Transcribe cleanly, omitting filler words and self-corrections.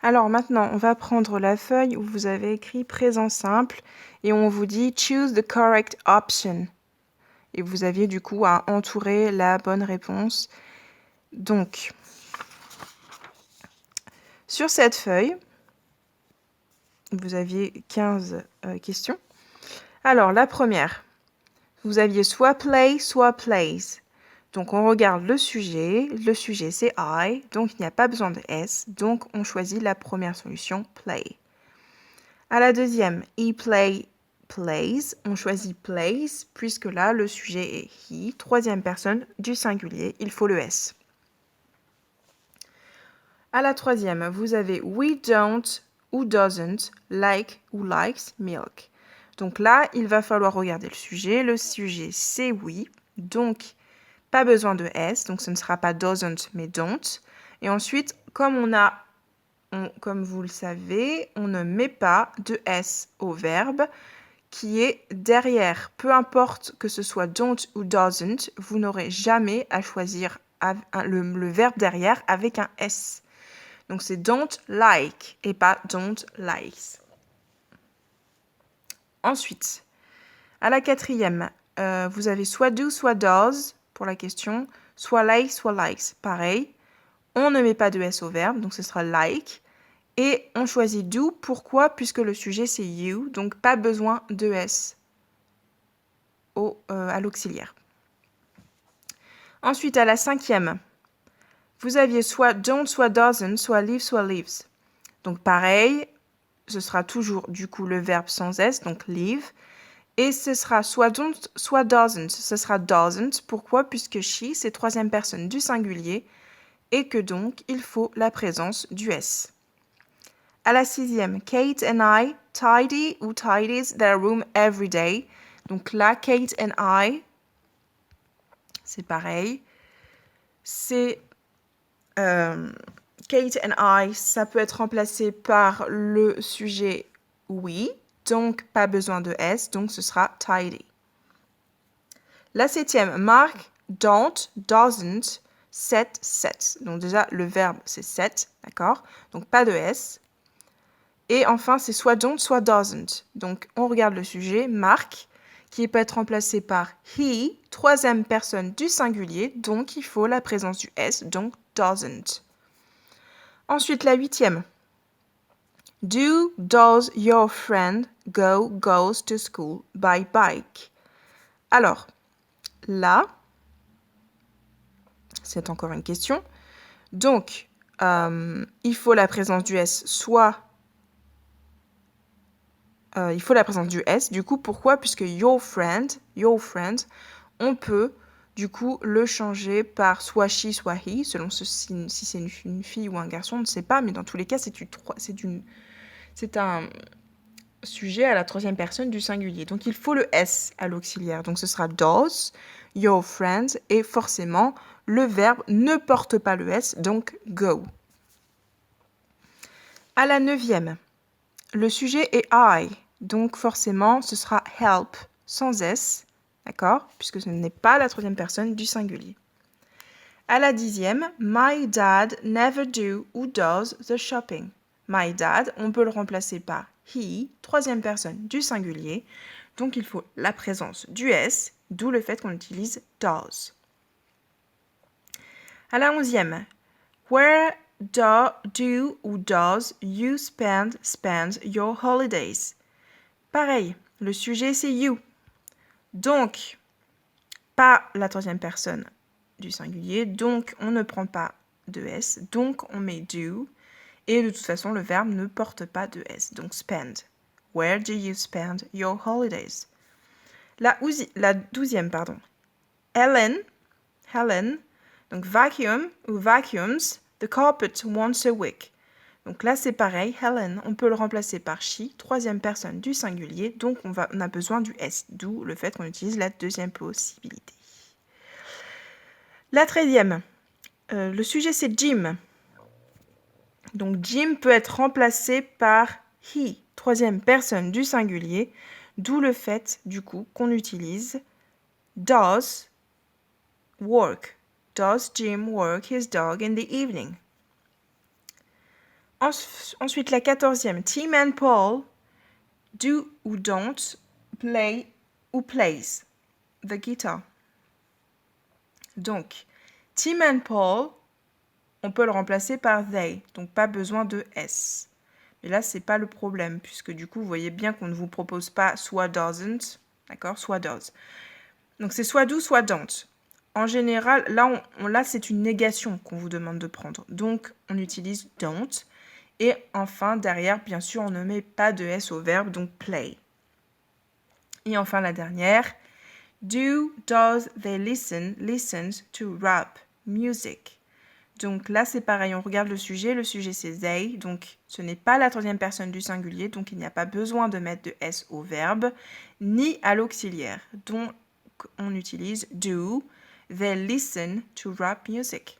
Alors maintenant, on va prendre la feuille où vous avez écrit présent simple et on vous dit « Choose the correct option ». Et vous aviez du coup à entourer la bonne réponse. Donc, sur cette feuille, vous aviez 15 questions. Alors, la première, vous aviez soit play, soit plays. Donc, on regarde le sujet. Le sujet, c'est I, donc il n'y a pas besoin de S. Donc, on choisit la première solution, play. À la deuxième, he plays. On choisit plays, puisque là, le sujet est he. Troisième personne du singulier, il faut le S. À la troisième, vous avez we don't ou doesn't like ou likes milk. Donc là, il va falloir regarder le sujet. Le sujet, c'est oui. Donc, pas besoin de S. Donc, ce ne sera pas doesn't, mais don't. Et ensuite, comme vous le savez, on ne met pas de S au verbe qui est derrière. Peu importe que ce soit don't ou doesn't, vous n'aurez jamais à choisir le verbe derrière avec un S. Donc, c'est don't like et pas don't likes. Ensuite, à la quatrième, vous avez soit do, soit does pour la question, soit like, soit likes. Pareil, on ne met pas de S au verbe, donc ce sera like. Et on choisit do, pourquoi? Puisque le sujet c'est you, donc pas besoin de S à l'auxiliaire. Ensuite, à la cinquième, vous aviez soit don't, soit doesn't, soit leave, soit leaves. Donc pareil, ce sera toujours du coup le verbe sans S, donc leave. Et ce sera soit don't, soit doesn't. Ce sera doesn't. Pourquoi? Puisque she, c'est troisième personne du singulier et que donc il faut la présence du S. À la sixième, Kate and I tidy ou tidies their room every day. Donc là, Kate and I, c'est pareil. C'est Kate and I, ça peut être remplacé par le sujet we, donc pas besoin de S, donc ce sera tidy. La septième, Mark don't, doesn't, set, sets. Donc déjà, le verbe, c'est set, d'accord? Donc pas de S. Et enfin, c'est soit don't, soit doesn't. Donc on regarde le sujet, Mark, qui peut être remplacé par he, troisième personne du singulier, donc il faut la présence du S, donc doesn't. Ensuite, la huitième. Does your friend goes to school by bike? Alors, là, c'est encore une question. Donc, il faut la présence du S, il faut la présence du S. Du coup, pourquoi? Puisque your friend, on peut du coup le changer par soit she, soit he, selon si c'est une fille ou un garçon, on ne sait pas, mais dans tous les cas, c'est un sujet à la troisième personne du singulier. Donc, il faut le S à l'auxiliaire. Donc, ce sera does, your friend, et forcément, le verbe ne porte pas le S, donc go. À la neuvième, le sujet est I, donc forcément, ce sera help sans S, d'accord? Puisque ce n'est pas la troisième personne du singulier. À la dixième, my dad never do ou does the shopping. My dad, on peut le remplacer par he, troisième personne du singulier, donc il faut la présence du S, d'où le fait qu'on utilise does. À la onzième, where do ou does you spend your holidays? Pareil, le sujet c'est you. Donc, pas la troisième personne du singulier, donc on ne prend pas de S, donc on met do, et de toute façon le verbe ne porte pas de S, donc spend. Where do you spend your holidays? La douzième, pardon. Helen, donc vacuum ou vacuums the carpet once a week. Donc là, c'est pareil, Helen, on peut le remplacer par she, troisième personne du singulier, donc on a besoin du S, d'où le fait qu'on utilise la deuxième possibilité. La 13e, le sujet c'est Jim. Donc Jim peut être remplacé par he, troisième personne du singulier, d'où le fait du coup qu'on utilise does work. Does Jim work his dog in the evening? Ensuite, la 14e. Tim and Paul do ou don't play ou plays the guitar. Donc, Tim and Paul, on peut le remplacer par they, donc pas besoin de S. Mais là, c'est pas le problème, puisque du coup, vous voyez bien qu'on ne vous propose pas soit doesn't, d'accord, soit does. Donc, c'est soit do, soit don't. En général, là, c'est une négation qu'on vous demande de prendre. Donc, on utilise don't. Et enfin, derrière, bien sûr, on ne met pas de S au verbe, donc play. Et enfin, la dernière. Do, does, they listens to rap music. Donc là, c'est pareil, on regarde le sujet c'est they, donc ce n'est pas la troisième personne du singulier, donc il n'y a pas besoin de mettre de S au verbe, ni à l'auxiliaire. Donc on utilise do, they listen to rap music.